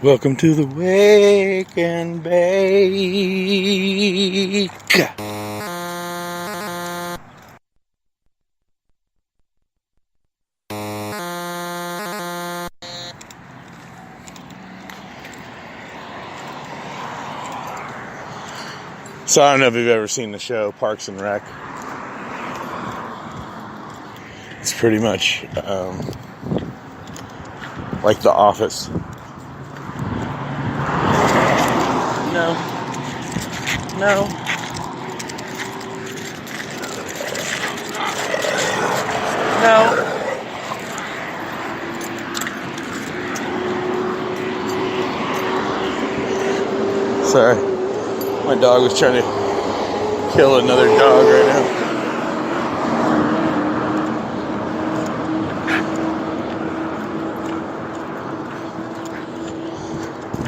Welcome to the Wake and Bake. So I don't know if you've ever seen the show Parks and Rec. It's pretty much like The Office. No. Sorry. My dog was trying to kill another dog right now.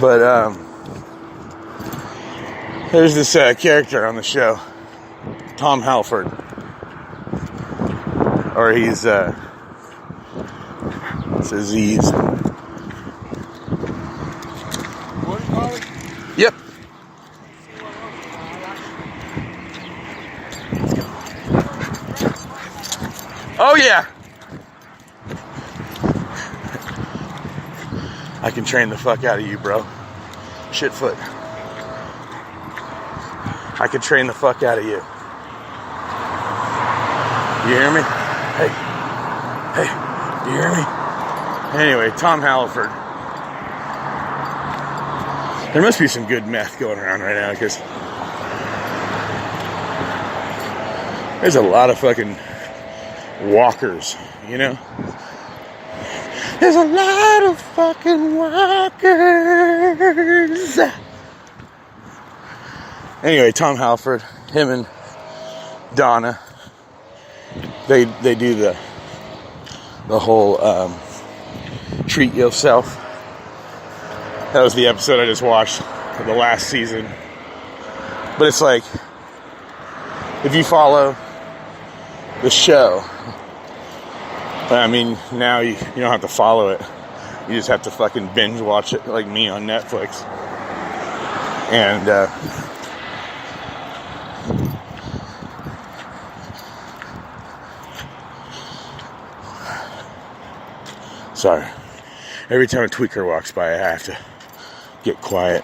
But, there's this character on the show, Tom Halford. Or he's, it's Aziz. Yep. Oh, yeah. I can train the fuck out of you, bro. Shitfoot. I can train the fuck out of you. You hear me? Hey, you hear me? Anyway, Tom Halford. There must be some good meth going around right now, because there's a lot of fucking walkers, you know? There's a lot of fucking walkers. Anyway, Tom Halford, him and Donna, they do the whole treat yourself. That was the episode I just watched of the last season. But it's like, if you follow the show, I mean, now you don't have to follow it. You just have to fucking binge watch it like me on Netflix. And sorry. Every time a tweaker walks by, I have to get quiet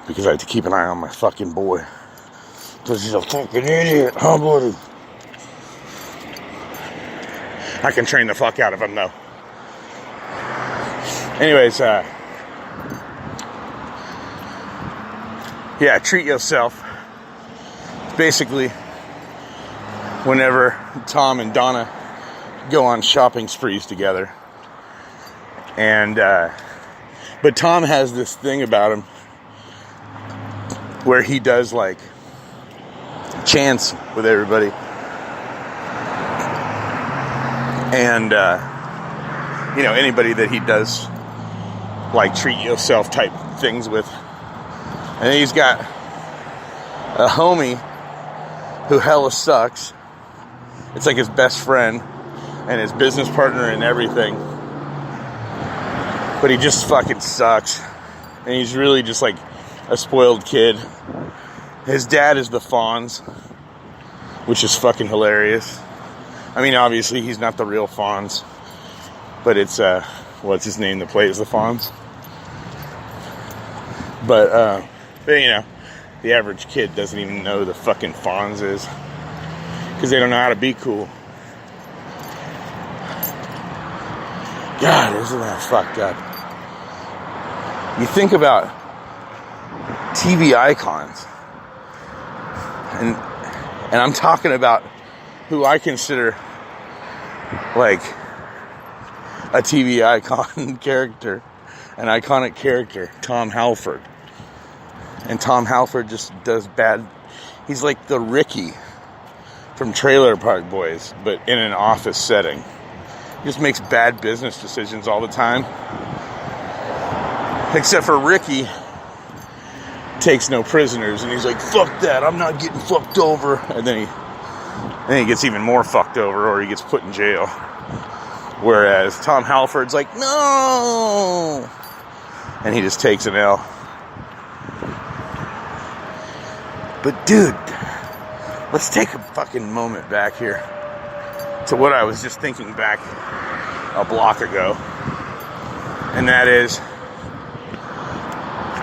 because I have to keep an eye on my fucking boy. Because he's a fucking idiot, huh, buddy? I can train the fuck out of him, though. Anyways, yeah, treat yourself. Basically, whenever Tom and Donna go on shopping sprees together. And, but Tom has this thing about him where he does, like, chants with everybody. And, you know, anybody that he does, like, treat yourself type things with. And then he's got a homie who hella sucks. It's like his best friend and his business partner and everything. But he just fucking sucks. And he's really just like a spoiled kid. His dad is the Fonz, which is fucking hilarious. I mean, obviously, he's not the real Fonz. But it's, what's his name that plays the Fonz? But, you know, the average kid doesn't even know who the fucking Fonz is. Because they don't know how to be cool. God, isn't that fucked up? You think about TV icons. And I'm talking about who I consider like a TV icon character, an iconic character, Tom Halford. And Tom Halford just does bad. He's like the Ricky from Trailer Park Boys, but in an office setting. He just makes bad business decisions all the time. Except for Ricky takes no prisoners, and he's like, fuck that, I'm not getting fucked over. And then he gets even more fucked over, or he gets put in jail. Whereas Tom Halford's like, no, and he just takes an L. But dude, let's take a fucking moment back here to what I was just thinking back a block ago. And that is,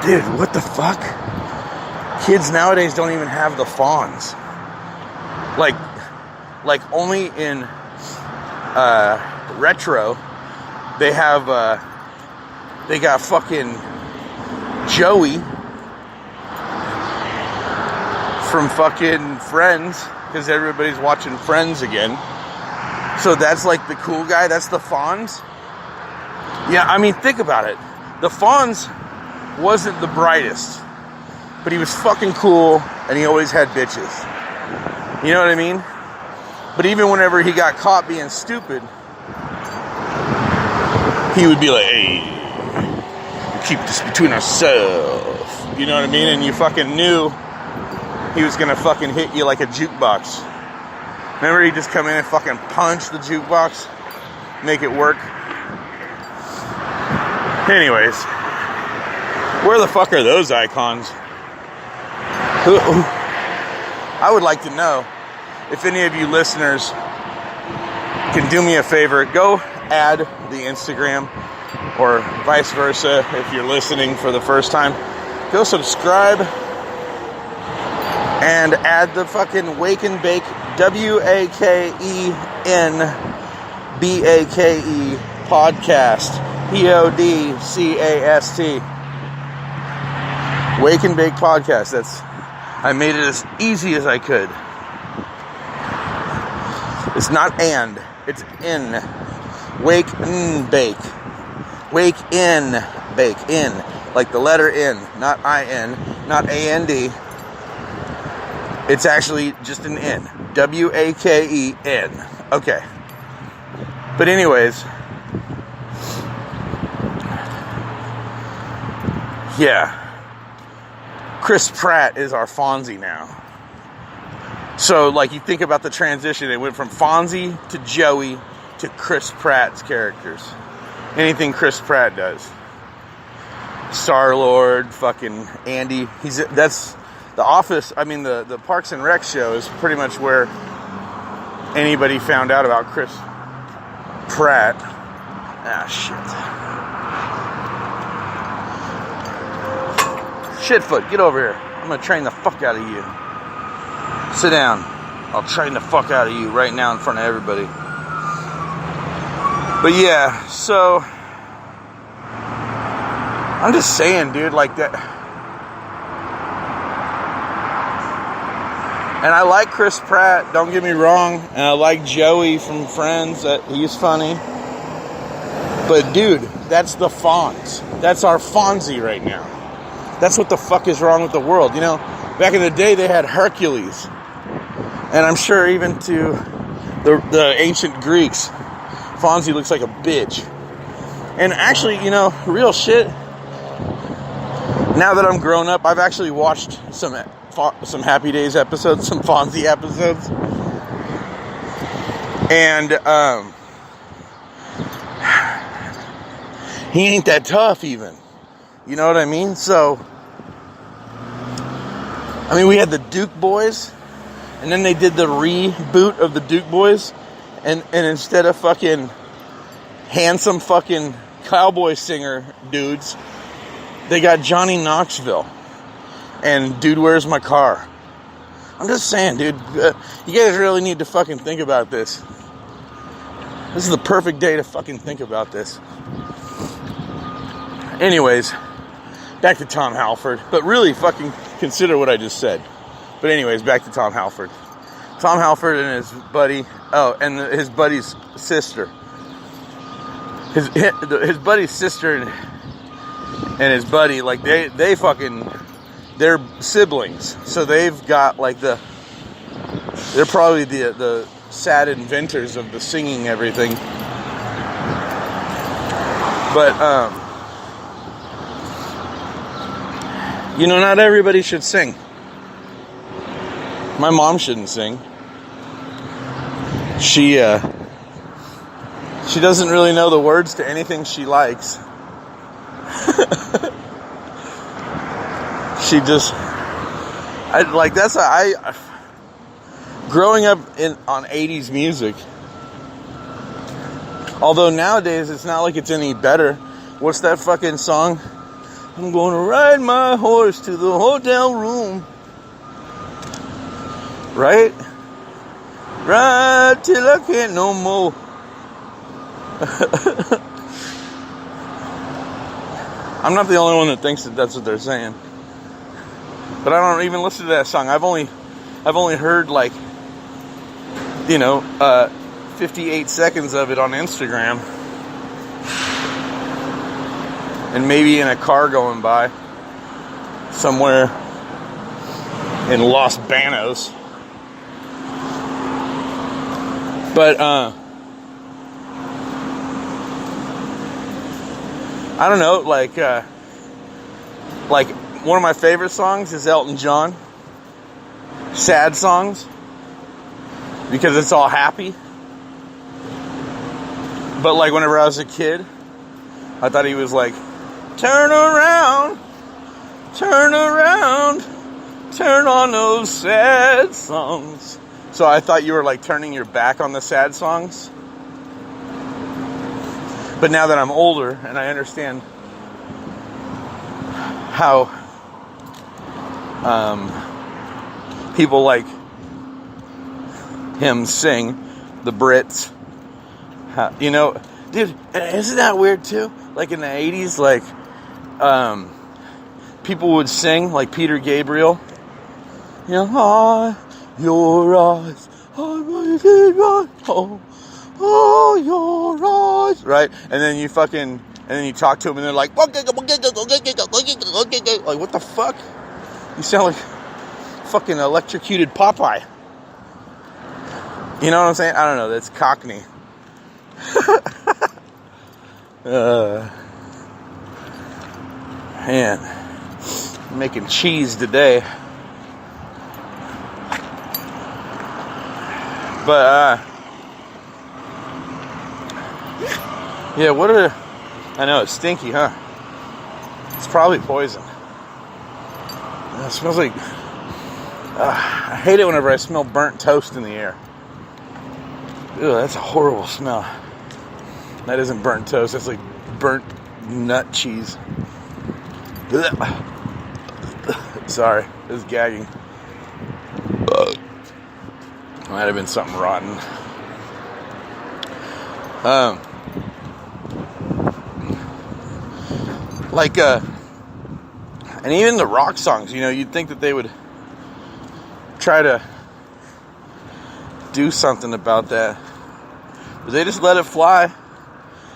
dude, what the fuck? Kids nowadays don't even have the fawns. Like only in retro, they have, they got fucking Joey from fucking Friends, because everybody's watching Friends again. So that's like the cool guy, that's the Fonz. Yeah, I mean, think about it. The Fonz wasn't the brightest, but he was fucking cool, and he always had bitches. You know what I mean? But even whenever he got caught being stupid, he would be like, hey, keep this between ourselves. You know what I mean? And you fucking knew he was gonna fucking hit you like a jukebox. Remember, he'd just come in and fucking punch the jukebox, make it work. Anyways, where the fuck are those icons? I would like to know if any of you listeners can do me a favor. Go add the Instagram, or vice versa if you're listening for the first time. Go subscribe and add the fucking Wake and Bake, WAKENBAKE podcast. PODCAST. Wake and Bake podcast. I made it as easy as I could. It's not and, it's in. Wake and Bake. Wake in Bake. In. Like the letter N, not I-N, not A-N-D. It's actually just an N. WAKEN. Okay. But anyways, yeah. Chris Pratt is our Fonzie now. So, like, you think about the transition. It went from Fonzie to Joey to Chris Pratt's characters. Anything Chris Pratt does. Star-Lord, fucking Andy. That's The Office. I mean, the Parks and Rec show is pretty much where anybody found out about Chris Pratt. Ah, shit. Shitfoot, get over here. I'm gonna train the fuck out of you. Sit down. I'll train the fuck out of you right now in front of everybody. But yeah, so I'm just saying, dude, like that. And I like Chris Pratt, don't get me wrong. And I like Joey from Friends, he's funny. But dude, that's the Fonz. That's our Fonzie right now. That's what the fuck is wrong with the world. You know, back in the day they had Hercules. And I'm sure even to the ancient Greeks, Fonzie looks like a bitch. And actually, you know, real shit, now that I'm grown up, I've actually watched some Happy Days episodes, some Fonzie episodes. And he ain't that tough even. You know what I mean? So, I mean, we had the Duke Boys, and then they did the reboot of the Duke Boys, and instead of fucking handsome fucking cowboy singer dudes, they got Johnny Knoxville and Dude, Where's My Car? I'm just saying, dude, you guys really need to fucking think about this. This is the perfect day to fucking think about this. Anyways, back to Tom Halford. But really fucking consider what I just said. But anyways, back to Tom Halford. Tom Halford and his buddy, and his buddy's sister. His buddy's sister and his buddy, like, they fucking, they're siblings. So they've got, like, they're probably the sad inventors of the singing everything. But, you know, not everybody should sing. My mom shouldn't sing. She doesn't really know the words to anything she likes. She just, growing up on 80s music, although nowadays it's not like it's any better. What's that fucking song? I'm gonna ride my horse to the hotel room. Right? Ride till I can't no more. I'm not the only one that thinks that that's what they're saying. But I don't even listen to that song. I've only heard 58 seconds of it on Instagram. And maybe in a car going by somewhere in Los Banos. But I don't know, like one of my favorite songs is Elton John. Sad songs, because it's all happy. But like whenever I was a kid, I thought he was like, turn around, turn on those sad songs. So I thought you were like turning your back on the sad songs. But now that I'm older and I understand how people like him sing, the Brits, dude, isn't that weird too? Like in the 80s, like people would sing like Peter Gabriel, your eyes, oh, your eyes, right? And then you talk to them and they're like, what the fuck? You sound like fucking electrocuted Popeye. You know what I'm saying? I don't know, that's Cockney. Man, I'm making cheese today. But, yeah, I know, it's stinky, huh? It's probably poison. It smells like, I hate it whenever I smell burnt toast in the air. Ew, that's a horrible smell. That isn't burnt toast, that's like burnt nut cheese. Sorry, I was gagging. Might have been something rotten. And even the rock songs, you'd think that they would try to do something about that, but they just let it fly.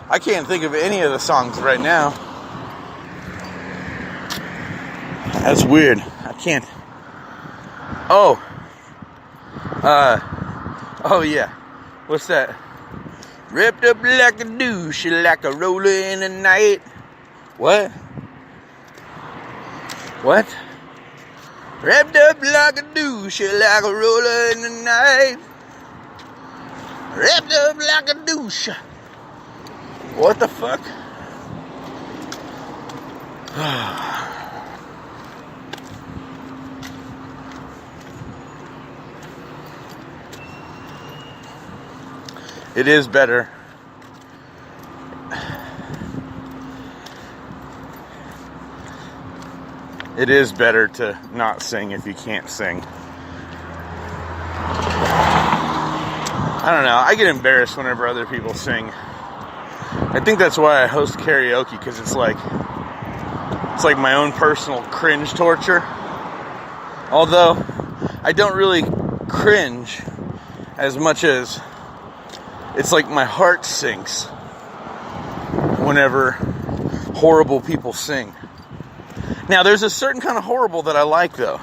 I can't think of any of the songs right now. That's weird. I can't. Oh yeah. What's that? Wrapped up like a douche, like a roller in the night. What? Wrapped up like a douche, like a roller in the night. Wrapped up like a douche. What the fuck? It is better. It is better to not sing if you can't sing. I don't know. I get embarrassed whenever other people sing. I think that's why I host karaoke, because it's like my own personal cringe torture. Although I don't really cringe as much as it's like my heart sinks whenever horrible people sing. Now, there's a certain kind of horrible that I like, though.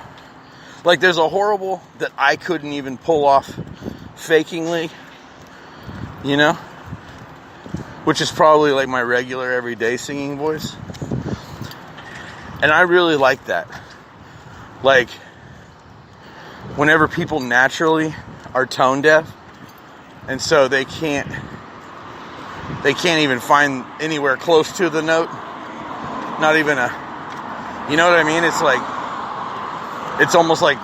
Like, there's a horrible that I couldn't even pull off fakingly, which is probably like my regular everyday singing voice. And I really like that. Like, whenever people naturally are tone deaf, and so they can't even find anywhere close to the note. Not even you know what I mean? It's like, it's almost like,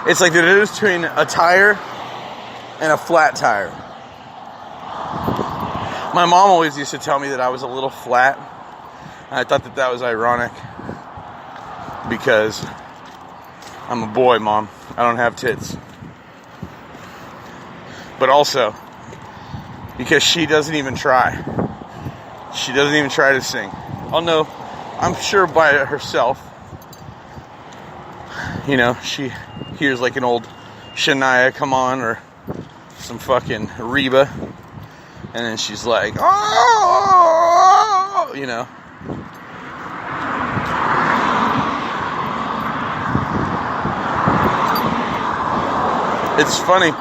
it's like the difference between a tire and a flat tire. My mom always used to tell me that I was a little flat. And I thought that was ironic because I'm a boy, Mom. I don't have tits. But also because she doesn't even try. She doesn't even try to sing. Oh no, I'm sure by herself, you know, she hears like an old Shania come on or some fucking Reba, and then she's like, oh, you know. It's funny.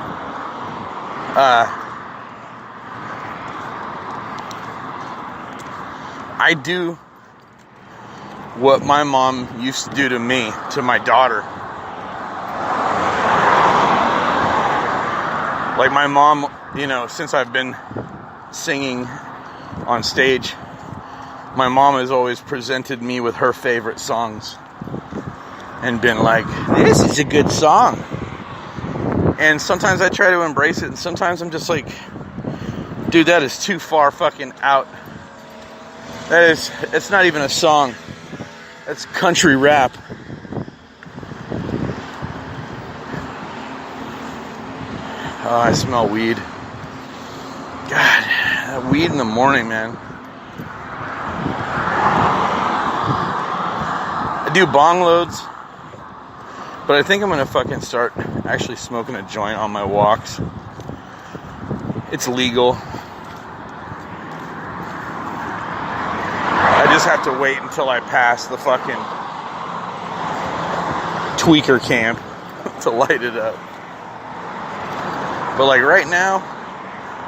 I do what my mom used to do to me, to my daughter. Like my mom, you know, since I've been singing on stage, my mom has always presented me with her favorite songs and been like, this is a good song. And sometimes I try to embrace it, and sometimes I'm just like, dude, that is too far fucking out. It's not even a song. That's country rap. Oh, I smell weed. God, that weed in the morning, man. I do bong loads, but I think I'm gonna fucking start actually smoking a joint on my walks. It's legal. I just have to wait until I pass the fucking tweaker camp to light it up. But like right now,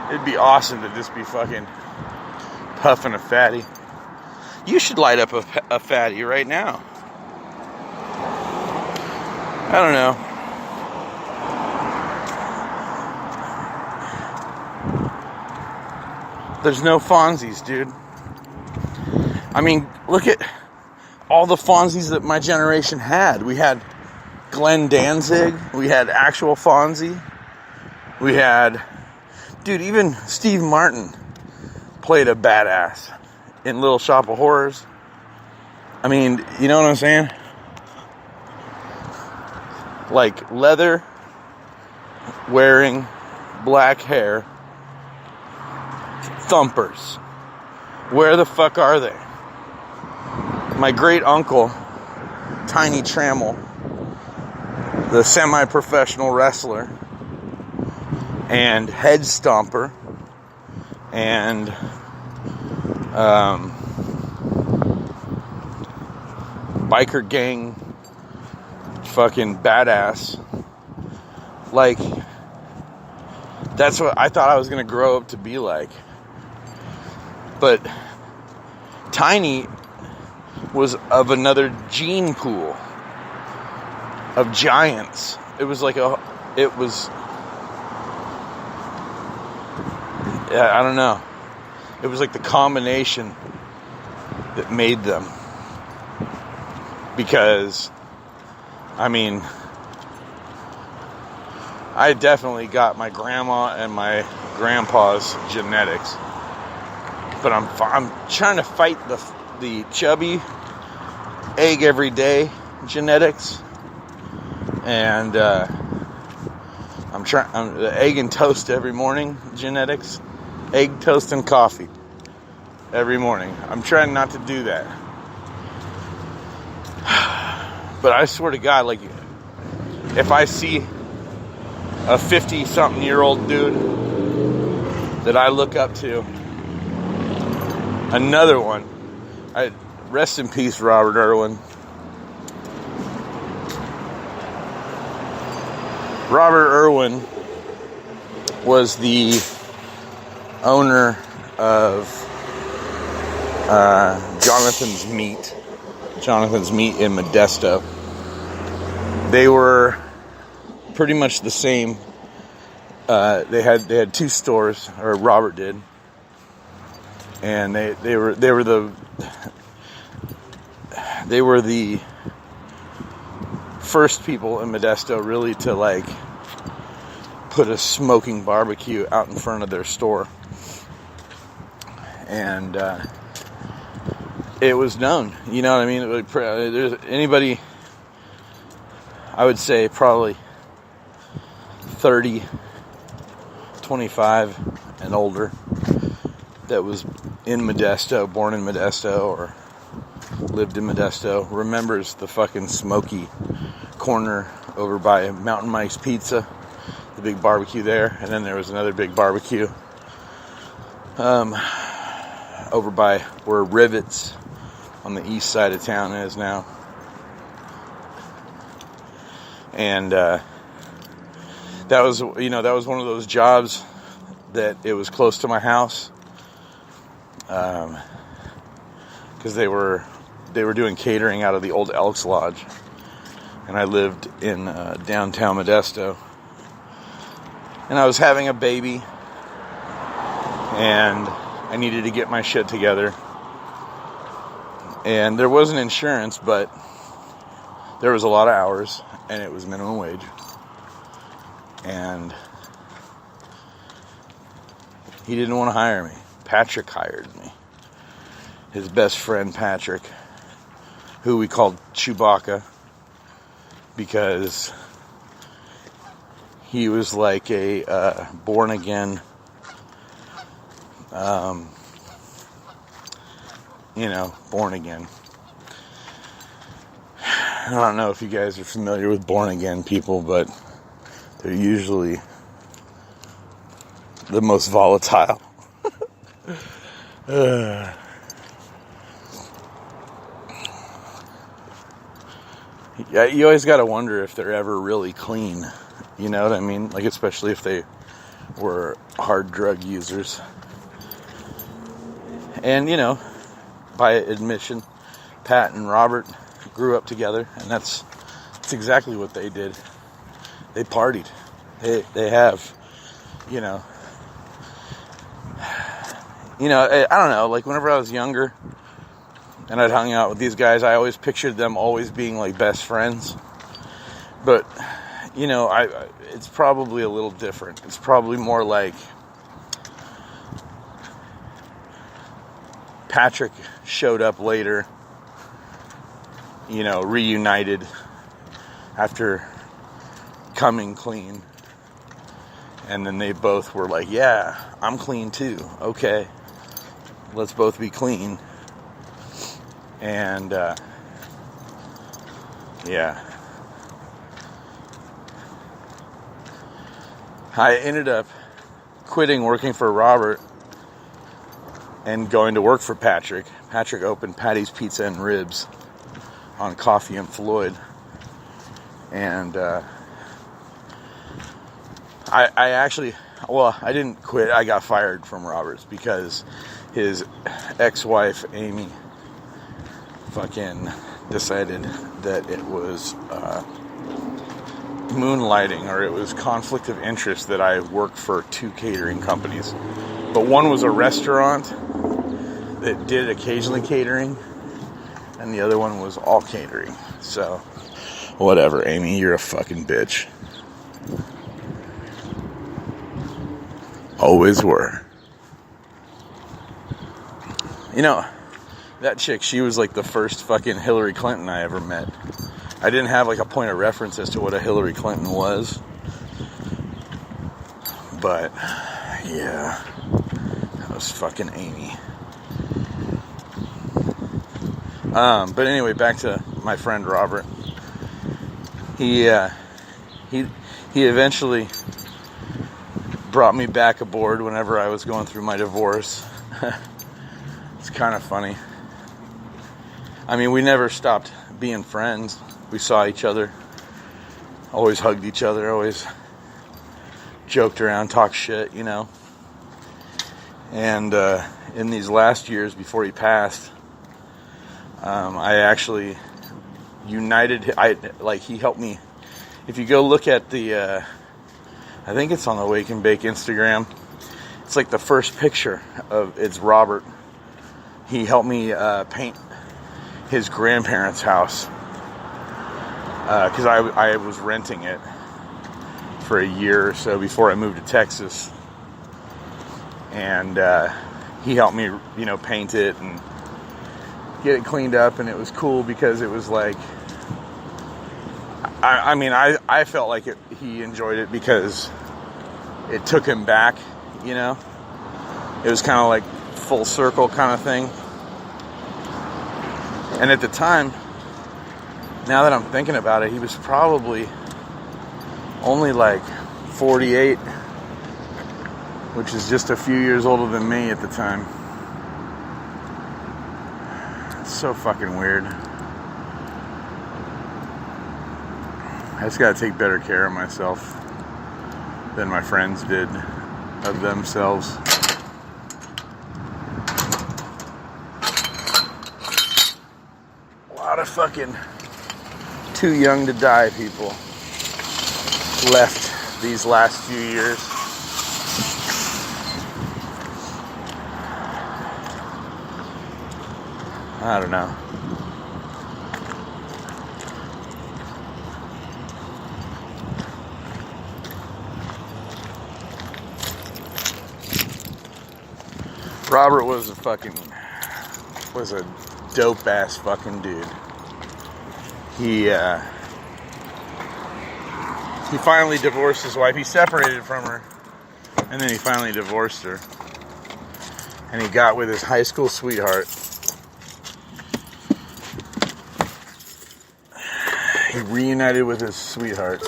it'd be awesome to just be fucking puffing a fatty. You should light up a fatty right now. I don't know. There's no Fonzies, dude. I mean, look at all the Fonzies that my generation had. We had Glenn Danzig. We had actual Fonzie. We had, dude, even Steve Martin played a badass in Little Shop of Horrors. I mean, you know what I'm saying? Like leather wearing black hair thumpers. Where the fuck are they? My great uncle, Tiny Trammell, the semi-professional wrestler and head stomper and biker gang fucking badass. Like, that's what I thought I was gonna grow up to be like. But Tiny was of another gene pool of giants. It was like I don't know. It was like the combination that made them. Because, I mean, I definitely got my grandma and my grandpa's genetics. But I'm trying to fight the chubby egg every day genetics. And I'm the egg and toast every morning genetics. Egg, toast, and coffee every morning. I'm trying not to do that. But I swear to God, like, if I see a 50-something-year-old dude that I look up to, another one, rest in peace, Robert Irwin. Robert Irwin was the owner of Jonathan's Meat in Modesto. They were pretty much the same. They had two stores, or Robert did, and they were the first people in Modesto really to like put a smoking barbecue out in front of their store. And it was known, you know what I mean? There's anybody, I would say probably 30, 25 and older that was in Modesto, born in Modesto or lived in Modesto, remembers the fucking smoky corner over by Mountain Mike's Pizza, the big barbecue there. And then there was another big barbecue over by where Rivets on the east side of town is now. And that was one of those jobs that it was close to my house, because they were doing catering out of the old Elks Lodge, and I lived in downtown Modesto, and I was having a baby, and I needed to get my shit together, and there wasn't insurance, but there was a lot of hours, and it was minimum wage, and he didn't want to hire me. Patrick hired me. His best friend Patrick, who we called Chewbacca, because he was like a born again, born again. I don't know if you guys are familiar with born again people, but they're usually the most volatile. Yeah, you always got to wonder if they're ever really clean. You know what I mean? Like, especially if they were hard drug users. And, by admission, Pat and Robert grew up together, and that's exactly what they did. They partied. They have, I don't know, like whenever I was younger and I'd hung out with these guys, I always pictured them always being like best friends. But, it's probably a little different. It's probably more like Patrick showed up later, reunited after coming clean. And then they both were like, yeah, I'm clean too. Okay, let's both be clean. And, yeah. I ended up quitting working for Robert and going to work for Patrick. Patrick opened Patty's Pizza and Ribs on Coffee and Floyd. And, I didn't quit. I got fired from Robert's because his ex-wife, Amy, fucking decided that it was moonlighting, or it was conflict of interest that I worked for 2 catering companies. But one was a restaurant that did occasionally catering, and the other one was all catering. So, whatever, Amy, you're a fucking bitch. Always were. That chick, she was like the first fucking Hillary Clinton I ever met. I didn't have like a point of reference as to what a Hillary Clinton was. But, yeah, that was fucking Amy. But anyway, back to my friend Robert. He eventually brought me back aboard whenever I was going through my divorce. It's kind of funny. I mean, we never stopped being friends. We saw each other, always hugged each other, always joked around, talked shit, And in these last years before he passed, I actually united. He helped me. If you go look at the, I think it's on the Wake and Bake Instagram. It's like the first picture it's Robert. He helped me paint his grandparents' house. because I was renting it for a year or so before I moved to Texas, and he helped me, paint it and get it cleaned up, and it was cool because it was like, I felt like he enjoyed it because it took him back, It was kind of like full circle kind of thing. And at the time, now that I'm thinking about it, he was probably only like 48, which is just a few years older than me at the time. It's so fucking weird. I just gotta take better care of myself than my friends did of themselves. A lot of fucking too young to die people left these last few years. I don't know. Robert was a dope ass fucking dude. He finally divorced his wife. He separated from her, and then he finally divorced her. And he got with his high school sweetheart. He reunited with his sweetheart.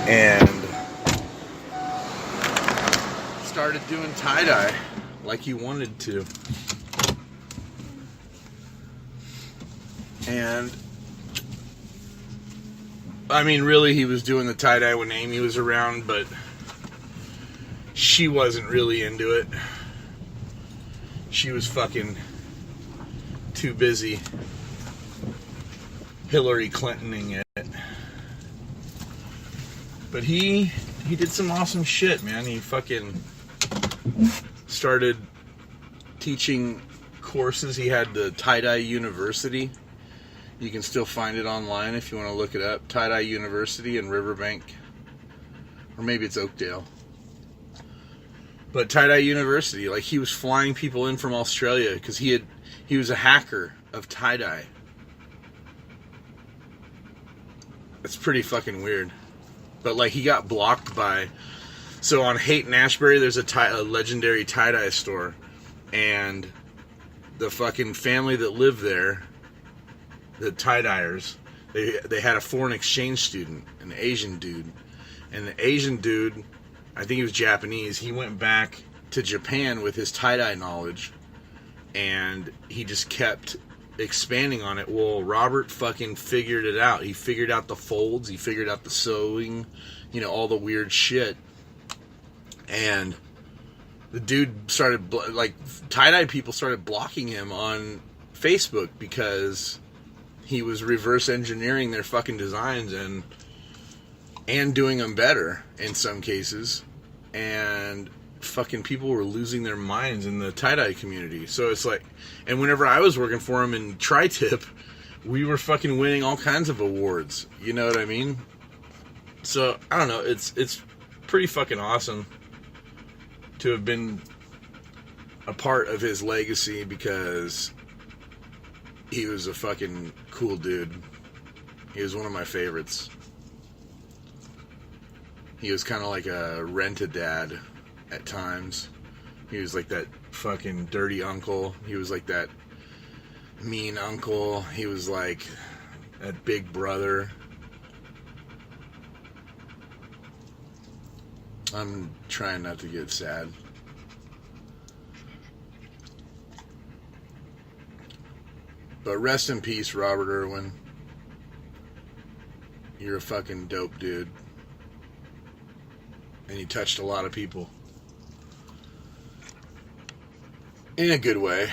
And started doing tie-dye like he wanted to. And really he was doing the tie-dye when Amy was around, but she wasn't really into it. She was fucking too busy Hillary Clintoning it. But he did some awesome shit, man. He fucking started teaching courses. He had the Tie-Dye University. You can still find it online if you want to look it up. Tie-Dye University in Riverbank. Or maybe it's Oakdale. But Tie-Dye University, like, he was flying people in from Australia because he was a hacker of tie-dye. It's pretty fucking weird. But, like, he got blocked by... So on Haight and Ashbury, there's a legendary tie-dye store. And the fucking family that lived there, the tie-dyers, they had a foreign exchange student, an Asian dude. And the Asian dude, I think he was Japanese, he went back to Japan with his tie-dye knowledge. And he just kept expanding on it. Well, Robert fucking figured it out. He figured out the folds. He figured out the sewing. All the weird shit. And the dude started, tie-dye people started blocking him on Facebook because he was reverse engineering their fucking designs and doing them better in some cases. And fucking people were losing their minds in the tie-dye community. So it's like, and whenever I was working for him in Tri-Tip, we were fucking winning all kinds of awards. You know what I mean? So, I don't know, it's pretty fucking awesome to have been a part of his legacy because he was a fucking cool dude. He was one of my favorites. He was kind of like a rent-a-dad at times. He was like that fucking dirty uncle. He was like that mean uncle. He was like that big brother. I'm trying not to get sad. But rest in peace, Robert Irwin. You're a fucking dope dude. And you touched a lot of people. In a good way.